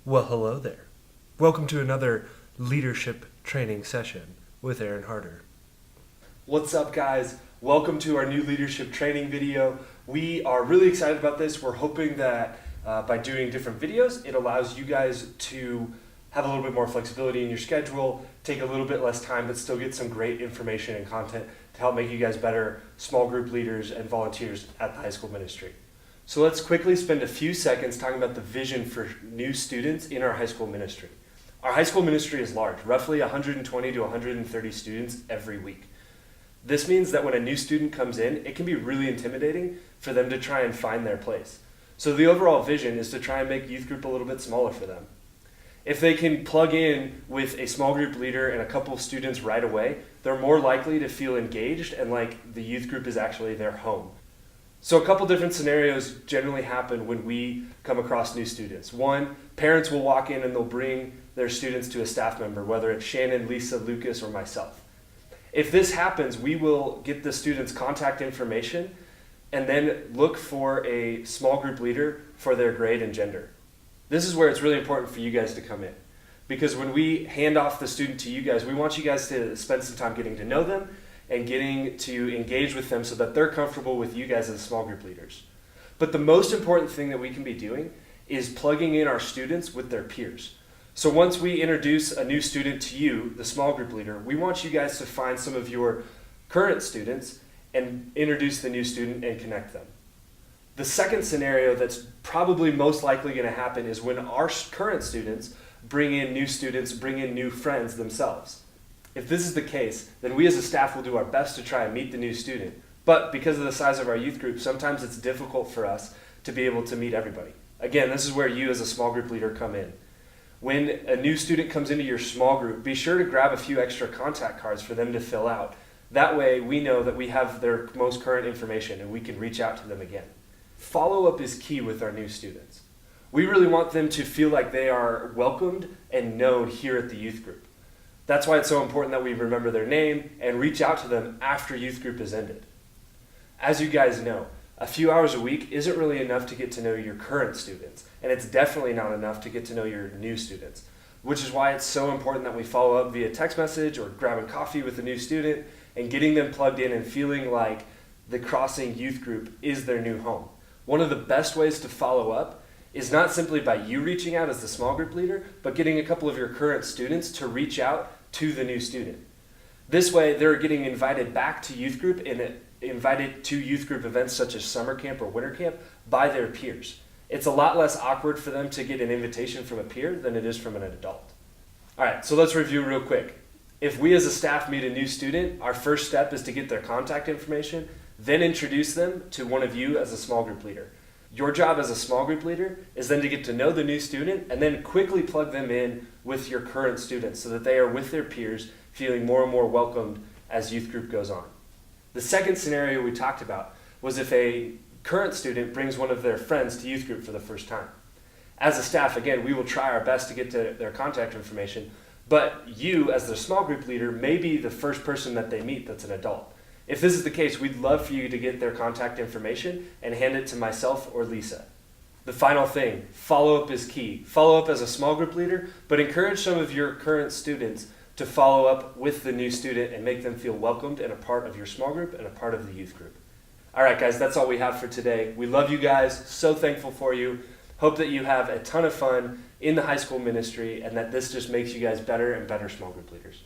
Well, hello there. Welcome to another leadership training session with Aaron Harder. What's up, guys? Welcome to our new leadership training video. We are really excited about this. We're hoping that by doing different videos, it allows you guys to have a little bit more flexibility in your schedule, take a little bit less time, but still get some great information and content to help make you guys better small group leaders and volunteers at the high school ministry. So let's quickly spend a few seconds talking about the vision for new students in our high school ministry. Our high school ministry is large, roughly 120 to 130 students every week. This means that when a new student comes in, it can be really intimidating for them to try and find their place. So the overall vision is to try and make youth group a little bit smaller for them. If they can plug in with a small group leader and a couple of students right away, they're more likely to feel engaged and like the youth group is actually their home. So a couple different scenarios generally happen when we come across new students. One, parents will walk in and they'll bring their students to a staff member, whether it's Shannon, Lisa, Lucas, or myself. If this happens, we will get the students' contact information and then look for a small group leader for their grade and gender. This is where it's really important for you guys to come in. Because when we hand off the student to you guys, we want you guys to spend some time getting to know them and getting to engage with them so that they're comfortable with you guys as small group leaders. But the most important thing that we can be doing is plugging in our students with their peers. So once we introduce a new student to you, the small group leader, we want you guys to find some of your current students and introduce the new student and connect them. The second scenario that's probably most likely going to happen is when our current students bring in new students, bring in new friends themselves. If this is the case, then we as a staff will do our best to try and meet the new student. But because of the size of our youth group, sometimes it's difficult for us to be able to meet everybody. Again, this is where you as a small group leader come in. When a new student comes into your small group, be sure to grab a few extra contact cards for them to fill out. That way we know that we have their most current information and we can reach out to them again. Follow-up is key with our new students. We really want them to feel like they are welcomed and known here at the youth group. That's why it's so important that we remember their name and reach out to them after youth group is ended. As you guys know, a few hours a week isn't really enough to get to know your current students, and it's definitely not enough to get to know your new students, which is why it's so important that we follow up via text message or grabbing coffee with a new student and getting them plugged in and feeling like the Crossing youth group is their new home. One of the best ways to follow up is not simply by you reaching out as the small group leader, but getting a couple of your current students to reach out to the new student. This way, they're getting invited back to youth group and invited to youth group events such as summer camp or winter camp by their peers. It's a lot less awkward for them to get an invitation from a peer than it is from an adult. All right, so let's review real quick. If we as a staff meet a new student, our first step is to get their contact information, then introduce them to one of you as a small group leader. Your job as a small group leader is then to get to know the new student and then quickly plug them in with your current students so that they are with their peers feeling more and more welcomed as youth group goes on. The second scenario we talked about was if a current student brings one of their friends to youth group for the first time. As a staff, again, we will try our best to get to their contact information, but you as their small group leader may be the first person that they meet that's an adult. If this is the case, we'd love for you to get their contact information and hand it to myself or Lisa. The final thing, follow-up is key. Follow up as a small group leader, but encourage some of your current students to follow up with the new student and make them feel welcomed and a part of your small group and a part of the youth group. All right, guys, that's all we have for today. We love you guys, so thankful for you. Hope that you have a ton of fun in the high school ministry and that this just makes you guys better and better small group leaders.